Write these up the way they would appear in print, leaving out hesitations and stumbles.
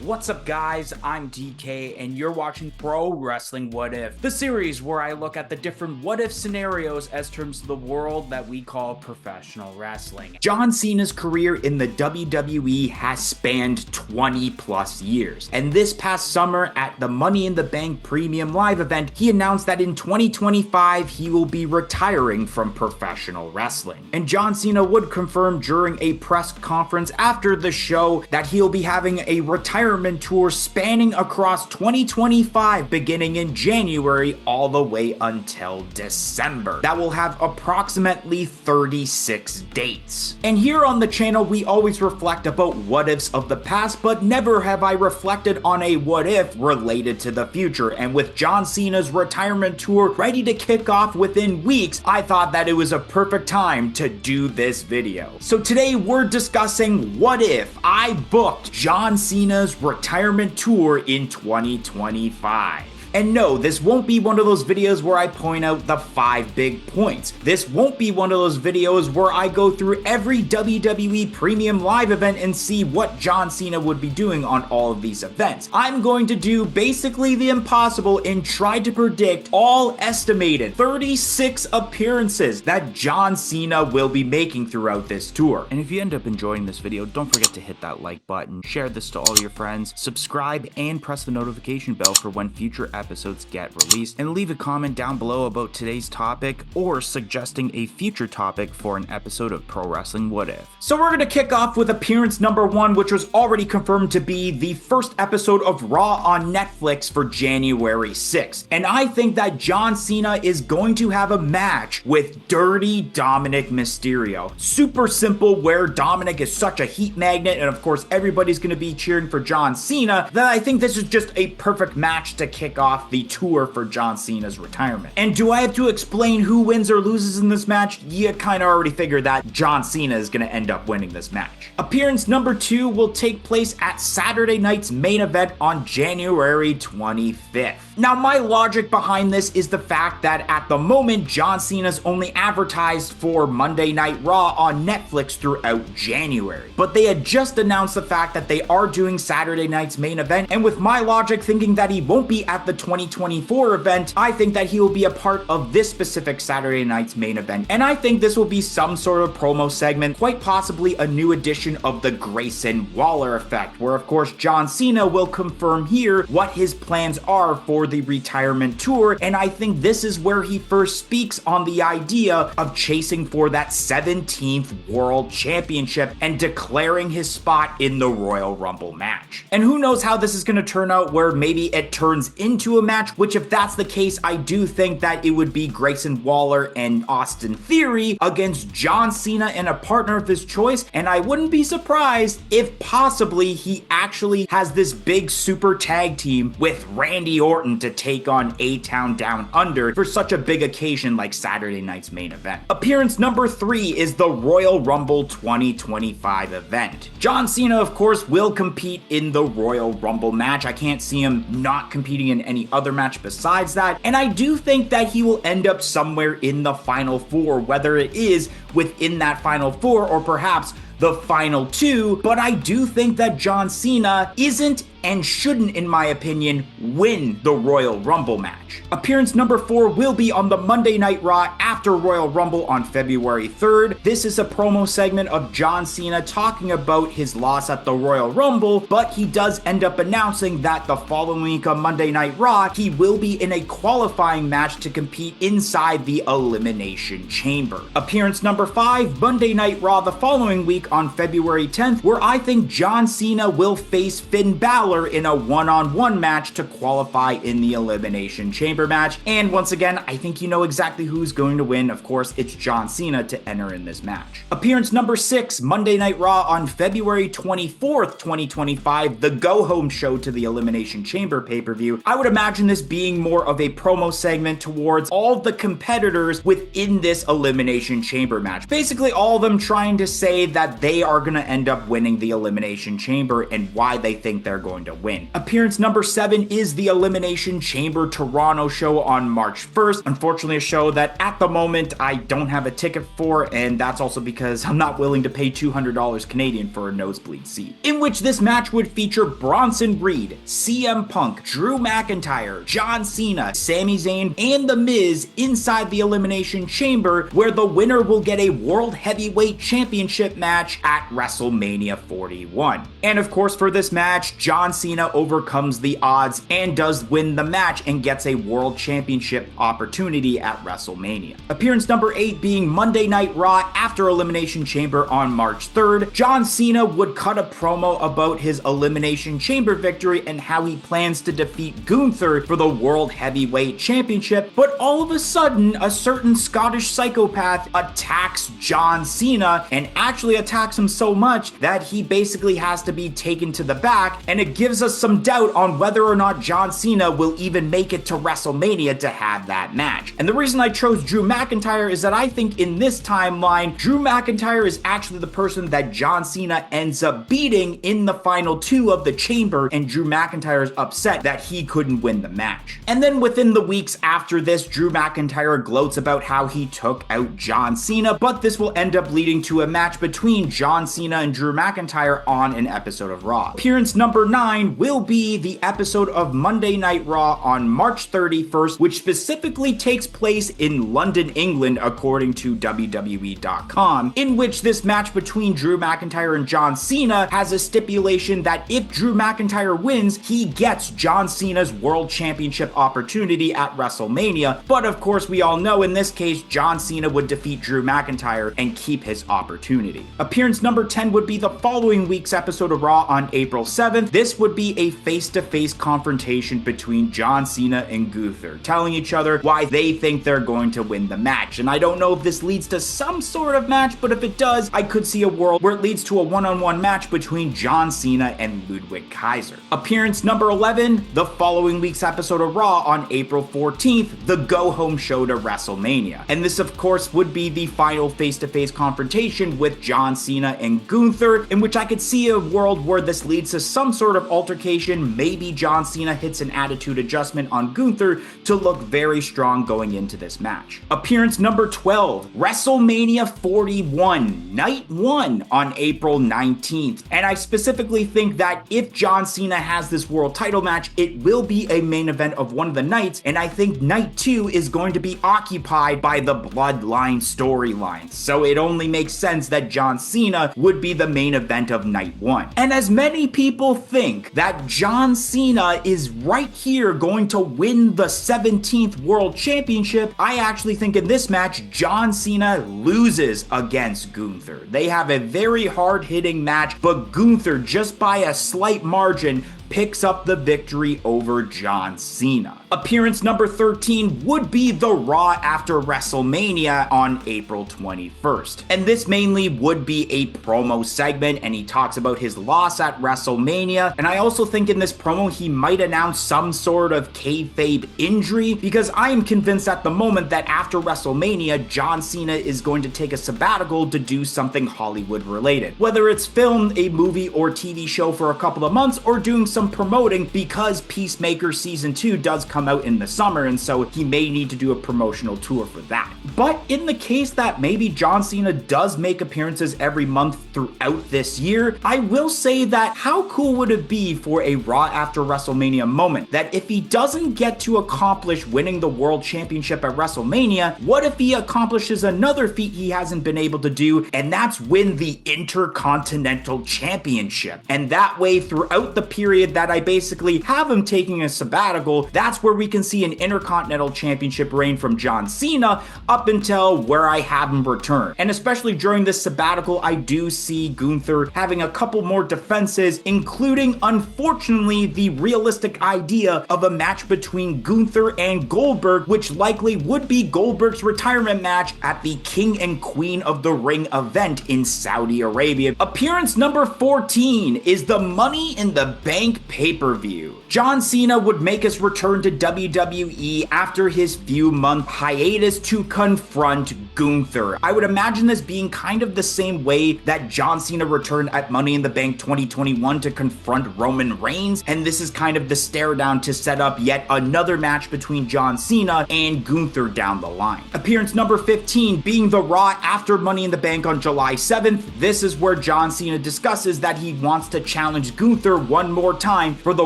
What's up, guys? I'm DK, and you're watching Pro Wrestling What If, the series where I look at the different what if scenarios as terms of the world that we call professional wrestling. John Cena's career in the WWE has spanned 20 plus years, and this past summer at the Money in the Bank Premium Live event, he announced that in 2025 he will be retiring from professional wrestling. And John Cena would confirm during a press conference after the show that he'll be having a retirement tour spanning across 2025 beginning in January all the way until December. That will have approximately 36 dates. And here on the channel we always reflect about what ifs of the past, but never have I reflected on a what if related to the future. And with John Cena's retirement tour ready to kick off within weeks, I thought that it was a perfect time to do this video. So today we're discussing what if I booked John Cena's retirement tour in 2025. And no, this won't be one of those videos where I point out the 5 big points. This won't be one of those videos where I go through every WWE Premium Live event and see what John Cena would be doing on all of these events. I'm going to do basically the impossible and try to predict all estimated 36 appearances that John Cena will be making throughout this tour. And if you end up enjoying this video, don't forget to hit that like button, share this to all your friends, subscribe, and press the notification bell for when future episodes get released, and leave a comment down below about today's topic or suggesting a future topic for an episode of Pro Wrestling What If. So we're going to kick off with appearance number 1, which was already confirmed to be the first episode of Raw on Netflix for January 6th. And I think that John Cena is going to have a match with Dirty Dominic Mysterio. Super simple, where Dominic is such a heat magnet, and of course everybody's going to be cheering for John Cena, that I think this is just a perfect match to kick off the tour for John Cena's retirement. And do I have to explain who wins or loses in this match? You kind of already figured that John Cena is going to end up winning this match. Appearance number 2 will take place at Saturday night's main event on January 25th. Now, my logic behind this is the fact that at the moment, John Cena's only advertised for Monday Night Raw on Netflix throughout January. But they had just announced the fact that they are doing Saturday night's main event, and with my logic thinking that he won't be at the 2024 event, I think that he will be a part of this specific Saturday night's main event. And I think this will be some sort of promo segment, quite possibly a new edition of the Grayson Waller effect, where of course John Cena will confirm here what his plans are for the retirement tour, and I think this is where he first speaks on the idea of chasing for that 17th World Championship and declaring his spot in the Royal Rumble match. And who knows how this is going to turn out, where maybe it turns into a match, which if that's the case, I do think that it would be Grayson Waller and Austin Theory against John Cena and a partner of his choice, and I wouldn't be surprised if possibly he actually has this big super tag team with Randy Orton to take on A-Town Down Under for such a big occasion like Saturday night's main event. Appearance number 3 is the Royal Rumble 2025 event. John Cena, of course, will compete in the Royal Rumble match. I can't see him not competing in any other match besides that, and I do think that he will end up somewhere in the Final 4, whether it is within that Final 4 or perhaps the Final 2, but I do think that John Cena isn't and shouldn't, in my opinion, win the Royal Rumble match. Appearance number 4 will be on the Monday Night Raw after Royal Rumble on February 3rd. This is a promo segment of John Cena talking about his loss at the Royal Rumble, but he does end up announcing that the following week on Monday Night Raw, he will be in a qualifying match to compete inside the Elimination Chamber. Appearance number 5, Monday Night Raw the following week on February 10th, where I think John Cena will face Finn Balor in a one-on-one match to qualify in the Elimination Chamber match. And once again, I think you know exactly who's going to win. Of course, it's John Cena to enter in this match. Appearance number 6, Monday Night Raw on February 24th, 2025, the go-home show to the Elimination Chamber pay-per-view. I would imagine this being more of a promo segment towards all the competitors within this Elimination Chamber match. Basically, all of them trying to say that they are going to end up winning the Elimination Chamber and why they think they're going going to win. Appearance number 7 is the Elimination Chamber Toronto show on March 1st. Unfortunately, a show that at the moment I don't have a ticket for, and that's also because I'm not willing to pay $200 Canadian for a nosebleed seat. In which this match would feature Bronson Reed, CM Punk, Drew McIntyre, John Cena, Sami Zayn, and The Miz inside the Elimination Chamber, where the winner will get a World Heavyweight Championship match at WrestleMania 41. And of course, for this match, John Cena overcomes the odds and does win the match and gets a World Championship opportunity at WrestleMania. Appearance number 8 being Monday Night Raw after Elimination Chamber on March 3rd. John Cena would cut a promo about his Elimination Chamber victory and how he plans to defeat Gunther for the World Heavyweight Championship, but all of a sudden, a certain Scottish psychopath attacks John Cena and actually attacks him so much that he basically has to be taken to the back, and it gives us some doubt on whether or not John Cena will even make it to WrestleMania to have that match. And the reason I chose Drew McIntyre is that I think in this timeline, Drew McIntyre is actually the person that John Cena ends up beating in the final 2 of the Chamber, and Drew McIntyre is upset that he couldn't win the match. And then within the weeks after this, Drew McIntyre gloats about how he took out John Cena, but this will end up leading to a match between John Cena and Drew McIntyre on an episode of Raw. Appearance number 9 will be the episode of Monday Night Raw on March 31st, which specifically takes place in London, England, according to WWE.com, in which this match between Drew McIntyre and John Cena has a stipulation that if Drew McIntyre wins, he gets John Cena's World Championship opportunity at WrestleMania. But of course, we all know in this case, John Cena would defeat Drew McIntyre and keep his opportunity. Appearance number 10 would be the following week's episode of Raw on April 7th. This would be a face-to-face confrontation between John Cena and Gunther, telling each other why they think they're going to win the match. And I don't know if this leads to some sort of match, but if it does, I could see a world where it leads to a one-on-one match between John Cena and Ludwig Kaiser. Appearance number 11, the following week's episode of Raw on April 14th, the go-home show to WrestleMania. And this, of course, would be the final face-to-face confrontation with John Cena and Gunther, in which I could see a world where this leads to some sort of altercation. Maybe John Cena hits an attitude adjustment on Gunther to look very strong going into this match. Appearance number 12, WrestleMania 41, Night 1 on April 19th. And I specifically think that if John Cena has this world title match, it will be a main event of one of the nights, and I think Night 2 is going to be occupied by the Bloodline storyline. So it only makes sense that John Cena would be the main event of Night 1. And as many people think that John Cena is right here going to win the 17th World Championship, I actually think in this match, John Cena loses against Gunther. They have a very hard-hitting match, but Gunther, just by a slight margin, picks up the victory over John Cena. Appearance number 13 would be the Raw after WrestleMania on April 21st. And this mainly would be a promo segment, and he talks about his loss at WrestleMania. And I also think in this promo, he might announce some sort of kayfabe injury, because I am convinced at the moment that after WrestleMania, John Cena is going to take a sabbatical to do something Hollywood related. Whether it's film, a movie, or TV show for a couple of months, or doing some promoting, because Peacemaker Season 2 does come out in the summer, and so he may need to do a promotional tour for that. But in the case that maybe John Cena does make appearances every month throughout this year, I will say that how cool would it be for a Raw after WrestleMania moment that if he doesn't get to accomplish winning the World Championship at WrestleMania, what if he accomplishes another feat he hasn't been able to do, and that's win the Intercontinental Championship. And that way, throughout the period that I basically have him taking a sabbatical, that's where we can see an Intercontinental Championship reign from John Cena up until where I have him return. And especially during this sabbatical, I do see Gunther having a couple more defenses, including, unfortunately, the realistic idea of a match between Gunther and Goldberg, which likely would be Goldberg's retirement match at the King and Queen of the Ring event in Saudi Arabia. Appearance number 14 is the Money in the Bank week pay-per-view. John Cena would make his return to WWE after his few-month hiatus to confront Gunther. I would imagine this being kind of the same way that John Cena returned at Money in the Bank 2021 to confront Roman Reigns, and this is kind of the stare down to set up yet another match between John Cena and Gunther down the line. Appearance number 15 being the Raw after Money in the Bank on July 7th. This is where John Cena discusses that he wants to challenge Gunther one more time for the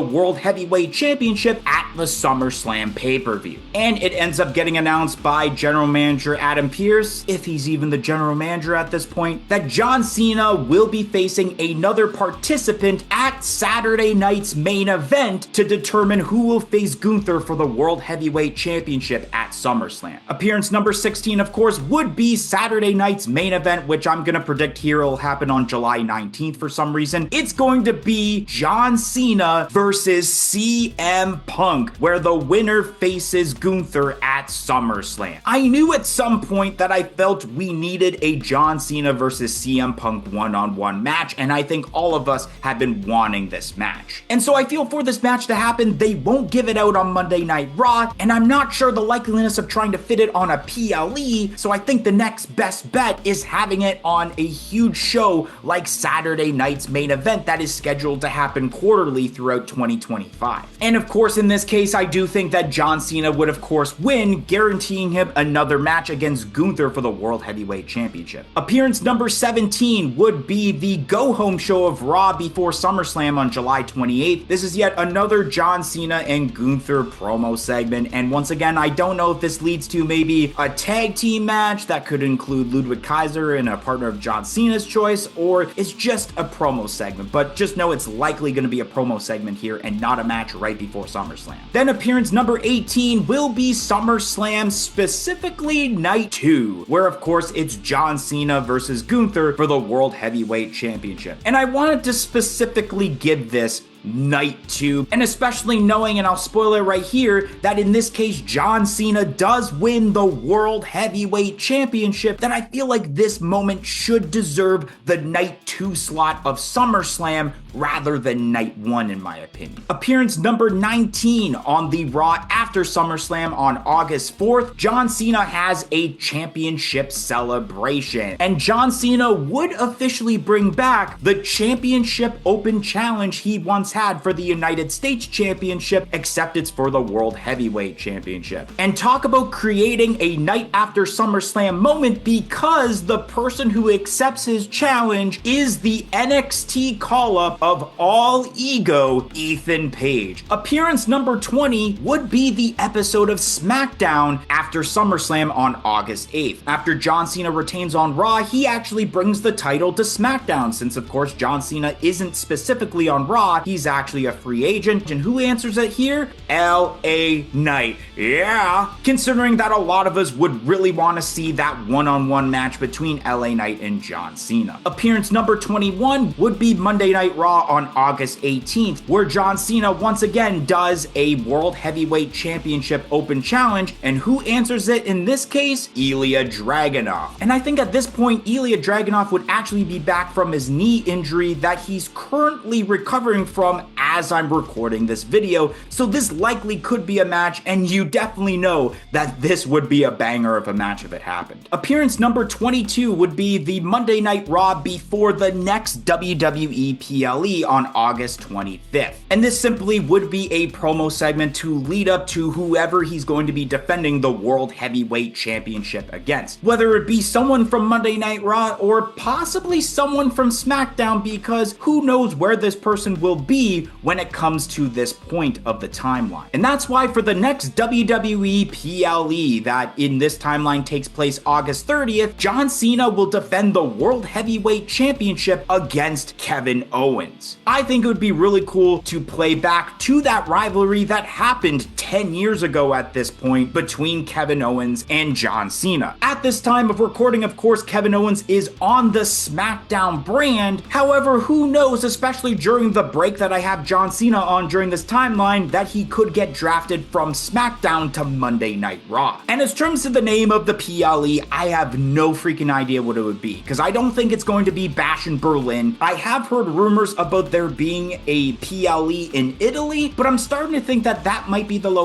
World Heavyweight Championship at the SummerSlam pay-per-view. And it ends up getting announced by General Manager Adam Pearce, if he's even the General Manager at this point, that John Cena will be facing another participant at Saturday night's main event to determine who will face Gunther for the World Heavyweight Championship at SummerSlam. Appearance number 16, of course, would be Saturday night's main event, which I'm gonna predict here will happen on July 19th for some reason. It's going to be John Cena versus CM Punk, where the winner faces Gunther at SummerSlam. I knew at some point that I felt we needed a John Cena versus CM Punk one-on-one match, and I think all of us have been wanting this match. And so I feel for this match to happen, they won't give it out on Monday Night Raw, and I'm not sure the likeliness of trying to fit it on a PLE, so I think the next best bet is having it on a huge show like Saturday night's main event that is scheduled to happen quarterly throughout 2025. And of course, in this case, I do think that John Cena would of course win, guaranteeing him another match against Gunther for the World Heavyweight Championship. Appearance number 17 would be the go-home show of Raw before SummerSlam on July 28th. This is yet another John Cena and Gunther promo segment, and once again, I don't know if this leads to maybe a tag team match that could include Ludwig Kaiser and a partner of John Cena's choice, or it's just a promo segment, but just know it's likely going to be a promo segment here and not a match right before SummerSlam. Then appearance number 18 will be SummerSlam, specifically Night 2, where of course it's John Cena versus Gunther for the World Heavyweight Championship. And I wanted to specifically give this Night 2, and especially knowing, and I'll spoil it right here, that in this case John Cena does win the World Heavyweight Championship, that I feel like this moment should deserve the Night 2 slot of SummerSlam rather than Night 1 in my opinion. Appearance number 19 on the Raw after SummerSlam on August 4th, John Cena has a championship celebration, and John Cena would officially bring back the Championship Open Challenge he once had for the United States Championship, except it's for the World Heavyweight Championship. And talk about creating a night after SummerSlam moment, because the person who accepts his challenge is the NXT call-up of All Ego, Ethan Page. Appearance number 20 would be the episode of SmackDown after SummerSlam on August 8th. After John Cena retains on Raw, he actually brings the title to SmackDown, since of course John Cena isn't specifically on Raw, he's actually a free agent. And who answers it here? LA Knight. Yeah, considering that a lot of us would really want to see that one-on-one match between LA Knight and John Cena. Appearance number 21 would be Monday Night Raw on August 18th, where John Cena once again does a World Heavyweight Championship Open Challenge, and who answers it in this case? Ilya Dragunov. And I think at this point, Ilya Dragunov would actually be back from his knee injury that he's currently recovering from as I'm recording this video, so this likely could be a match, and you definitely know that this would be a banger of a match if it happened. Appearance number 22 would be the Monday Night Raw before the next WWE PLE on August 25th. And this simply would be a promo segment to lead up to whoever he's going to be defending the World Heavyweight Championship against. Whether it be someone from Monday Night Raw or possibly someone from SmackDown, because who knows where this person will be when it comes to this point of the timeline. And that's why for the next WWE PLE that in this timeline takes place August 30th, John Cena will defend the World Heavyweight Championship against Kevin Owens. I think it would be really cool to play back to that rivalry that happened 10 10 years ago at this point between Kevin Owens and John Cena. At this time of recording, of course, Kevin Owens is on the SmackDown brand. However, who knows, especially during the break that I have John Cena on during this timeline, that he could get drafted from SmackDown to Monday Night Raw. And as terms of the name of the PLE, I have no freaking idea what it would be, because I don't think it's going to be Bash in Berlin. I have heard rumors about there being a PLE in Italy, but I'm starting to think that that might be the location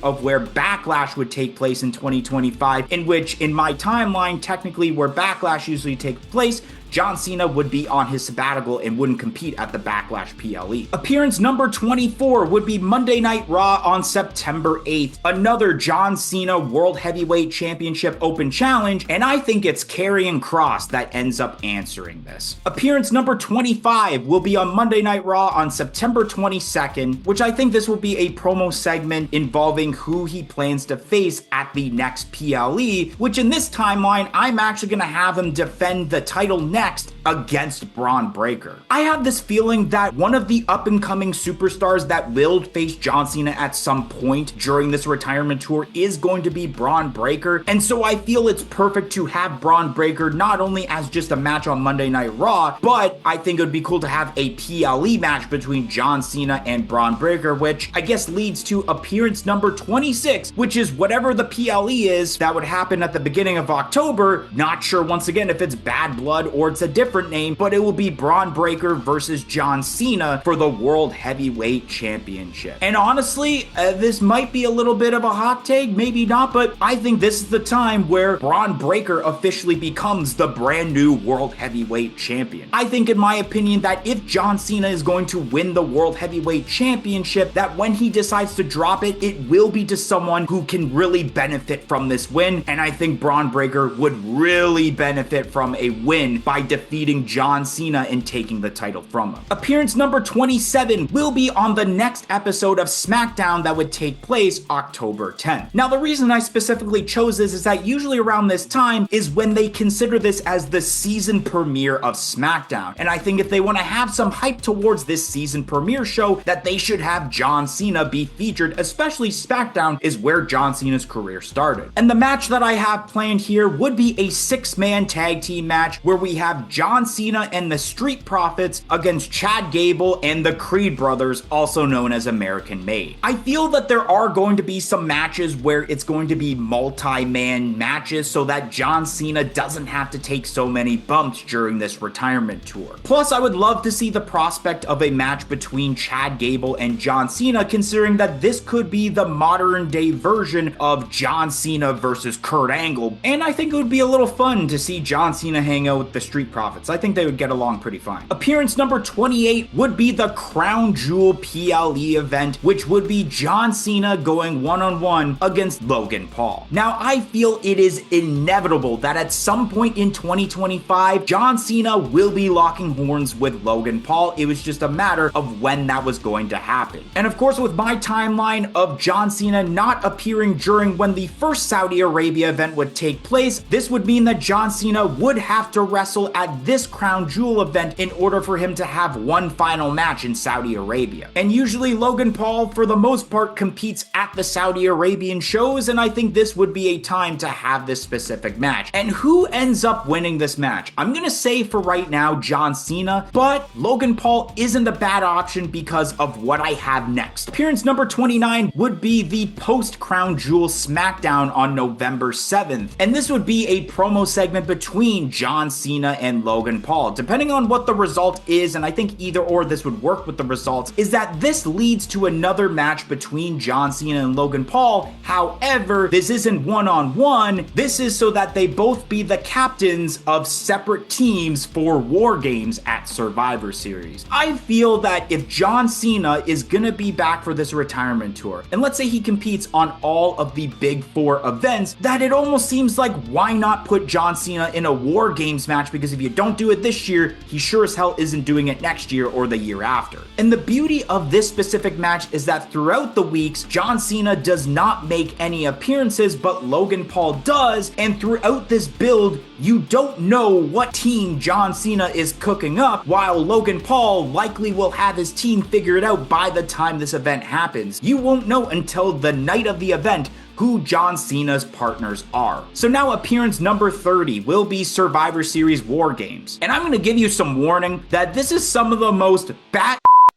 of where Backlash would take place in 2025, in which, in my timeline, technically where Backlash usually takes place, John Cena would be on his sabbatical and wouldn't compete at the Backlash PLE. Appearance number 24 would be Monday Night Raw on September 8th. Another John Cena World Heavyweight Championship Open Challenge, and I think it's Karrion Kross that ends up answering this. Appearance number 25 will be on Monday Night Raw on September 22nd, which I think this will be a promo segment involving who he plans to face at the next PLE, which in this timeline, I'm actually going to have him defend the title next against Braun Breaker. I have this feeling that one of the up-and-coming superstars that will face John Cena at some point during this retirement tour is going to be Braun Breaker, and so I feel it's perfect to have Braun Breaker not only as just a match on Monday Night Raw, but I think it would be cool to have a PLE match between John Cena and Braun Breaker, which I guess leads to appearance number 26, which is whatever the PLE is that would happen at the beginning of October. Not sure once again if it's Bad Blood or it's a different name, but it will be Braun Breaker versus John Cena for the World Heavyweight Championship. And honestly, this might be a little bit of a hot take, maybe not, but I think this is the time where Braun Breaker officially becomes the brand new World Heavyweight Champion. I think, in my opinion, that if John Cena is going to win the World Heavyweight Championship, that when he decides to drop it, it will be to someone who can really benefit from this win, and I think Braun Breaker would really benefit from a win by defeating John Cena and taking the title from him. Appearance number 27 will be on the next episode of SmackDown that would take place October 10th. Now, the reason I specifically chose this is that usually around this time is when they consider this as the season premiere of SmackDown. And I think if they want to have some hype towards this season premiere show, that they should have John Cena be featured, especially SmackDown is where John Cena's career started. And the match that I have planned here would be a 6-man tag team match where we have John Cena and the Street Profits against Chad Gable and the Creed Brothers, also known as American Made. I feel that there are going to be some matches where it's going to be multi-man matches so that John Cena doesn't have to take so many bumps during this retirement tour. Plus, I would love to see the prospect of a match between Chad Gable and John Cena, considering that this could be the modern day version of John Cena versus Kurt Angle, and I think it would be a little fun to see John Cena hang out with the Street Profits. I think they would get along pretty fine. Appearance number 28 would be the Crown Jewel PLE event, which would be John Cena going one-on-one against Logan Paul. Now, I feel it is inevitable that at some point in 2025, John Cena will be locking horns with Logan Paul. It was just a matter of when that was going to happen. And of course, with my timeline of John Cena not appearing during when the first Saudi Arabia event would take place, this would mean that John Cena would have to wrestle at this Crown Jewel event in order for him to have one final match in Saudi Arabia. And usually Logan Paul, for the most part, competes at the Saudi Arabian shows, and I think this would be a time to have this specific match. And who ends up winning this match? I'm gonna say for right now, John Cena, but Logan Paul isn't a bad option because of what I have next. Appearance number 29 would be the post-Crown Jewel SmackDown on November 7th, and this would be a promo segment between John Cena and Logan Paul. Depending on what the result is, and I think either or this would work with the results, is that this leads to another match between John Cena and Logan Paul. However, this isn't one-on-one. This is so that they both be the captains of separate teams for WarGames at Survivor Series. I feel that if John Cena is gonna be back for this retirement tour, and let's say he competes on all of the big four events, that it almost seems like why not put John Cena in a WarGames match, because if you don't do it this year, he sure as hell isn't doing it next year or the year after. And the beauty of this specific match is that throughout the weeks, John Cena does not make any appearances, but Logan Paul does, and throughout this build, you don't know what team John Cena is cooking up, while Logan Paul likely will have his team figured out by the time this event happens. You won't know until the night of the event who John Cena's partners are. So now appearance number 30 will be Survivor Series WarGames. And I'm gonna give you some warning that this is some of the most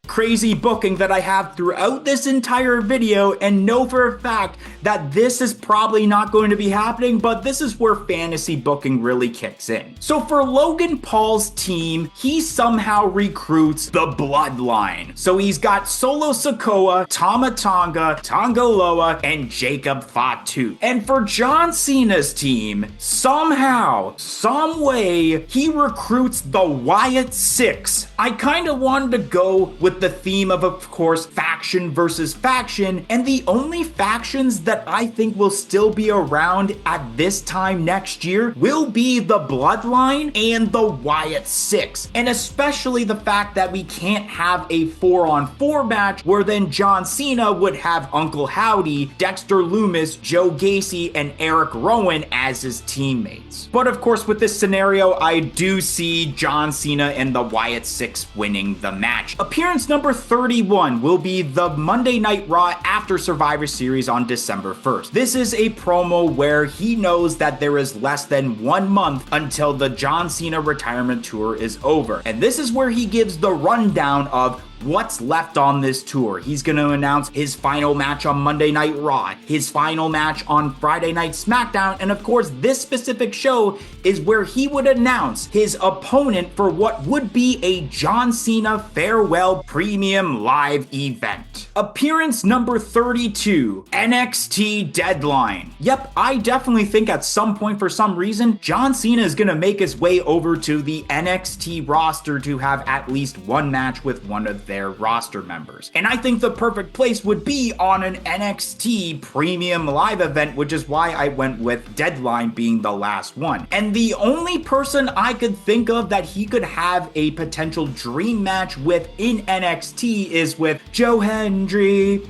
crazy booking that I have throughout this entire video, and know for a fact that this is probably not going to be happening, but this is where fantasy booking really kicks in. So for Logan Paul's team, he somehow recruits the Bloodline. So he's got Solo Sikoa, Tama Tonga, Tonga Loa, and Jacob Fatu. And for John Cena's team, somehow, some way, he recruits the Wyatt Six. I kind of wanted to go with the theme of course, faction versus faction, and the only factions that I think will still be around at this time next year will be the Bloodline and the Wyatt Six, and especially the fact that we can't have a 4-on-4 match where then John Cena would have Uncle Howdy, Dexter Lumis, Joe Gacy, and Eric Rowan as his teammates. But of course, with this scenario, I do see John Cena and the Wyatt Six winning the match. Appearance number 31 will be the Monday Night Raw after Survivor Series on December 1st. This is a promo where he knows that there is less than 1 month until the John Cena retirement tour is over. And this is where he gives the rundown of what's left on this tour. He's going to announce his final match on Monday Night Raw, his final match on Friday Night SmackDown, and of course this specific show is where he would announce his opponent for what would be a John Cena Farewell Premium Live event. Appearance number 32, NXT Deadline. Yep, I definitely think at some point for some reason, John Cena is going to make his way over to the NXT roster to have at least one match with one of their roster members. And I think the perfect place would be on an NXT Premium Live event, which is why I went with Deadline being the last one. And the only person I could think of that he could have a potential dream match with in NXT is with Joe Hendry.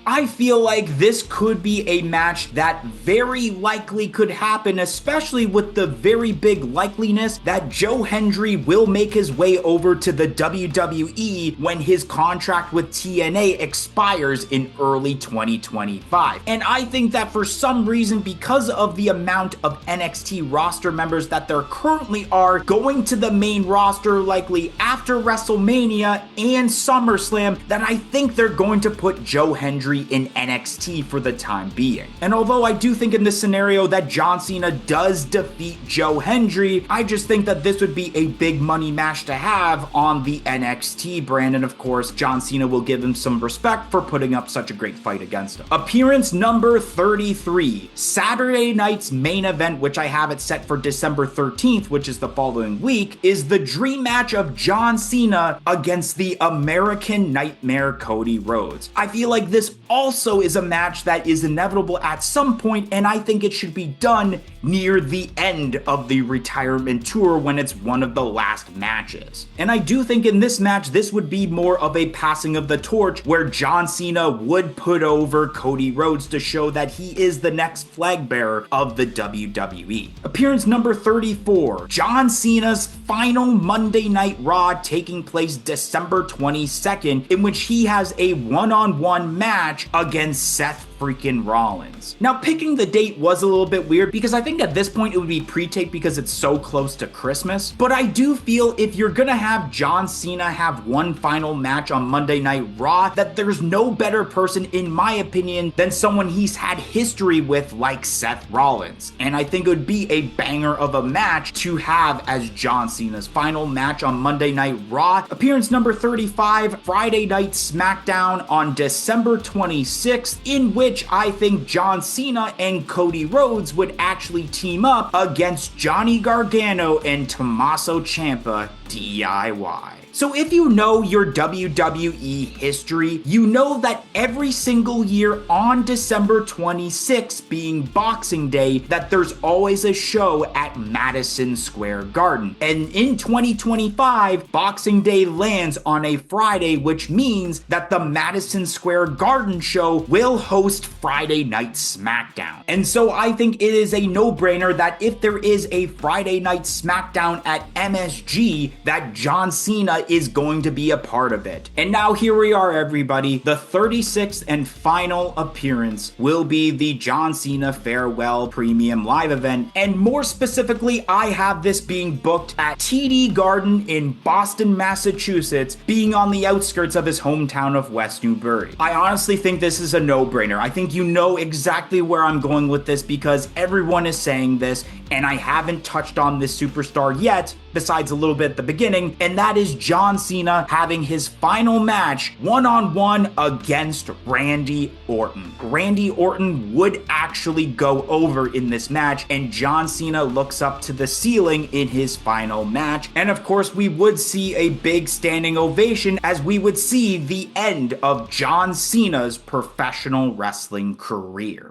I feel like this could be a match that very likely could happen, especially with the very big likeliness that Joe Hendry will make his way over to the WWE when his contract with TNA expires in early 2025. And I think that for some reason, because of the amount of NXT roster members that there currently are going to the main roster likely after WrestleMania and SummerSlam, that I think they're going to put Joe Hendry in NXT for the time being. And although I do think in this scenario that John Cena does defeat Joe Hendry, I just think that this would be a big money match to have on the NXT brand, and of course John Cena will give him some respect for putting up such a great fight against him. Appearance number 33, Saturday night's main event, which I have it set for December 13th, which is the following week, is the dream match of John Cena against the American Nightmare Cody Rhodes. I feel like this also is a match that is inevitable at some point, and I think it should be done near the end of the retirement tour when it's one of the last matches. And I do think in this match, this would be more of a passing of the torch where John Cena would put over Cody Rhodes to show that he is the next flag bearer of the WWE. Appearance number 34, John Cena's final Monday Night Raw taking place December 22nd, in which he has a one-on-one match against Seth freaking Rollins. Now, picking the date was a little bit weird because I think at this point it would be pre-taped because it's so close to Christmas, but I do feel if you're gonna have John Cena have one final match on Monday Night Raw, that there's no better person, in my opinion, than someone he's had history with like Seth Rollins. And I think it would be a banger of a match to have as John Cena's final match on Monday Night Raw. Appearance number 35, Friday Night SmackDown on December 26th, in which I think John Cena and Cody Rhodes would actually team up against Johnny Gargano and Tommaso Ciampa DIY. So if you know your WWE history, you know that every single year on December 26th, being Boxing Day, that there's always a show at Madison Square Garden. And in 2025, Boxing Day lands on a Friday, which means that the Madison Square Garden show will host Friday Night SmackDown. And so I think it is a no-brainer that if there is a Friday Night SmackDown at MSG, that John Cena is going to be a part of it. And now here we are, everybody. The 36th and final appearance will be the John Cena Farewell Premium Live event. And more specifically, I have this being booked at TD Garden in Boston, Massachusetts, being on the outskirts of his hometown of West Newbury. I honestly think this is a no-brainer. I think you know exactly where I'm going with this because everyone is saying this, and I haven't touched on this superstar yet, besides a little bit at the beginning, and that is John Cena having his final match one-on-one against Randy Orton. Randy Orton would actually go over in this match, and John Cena looks up to the ceiling in his final match. And of course, we would see a big standing ovation as we would see the end of John Cena's professional wrestling career.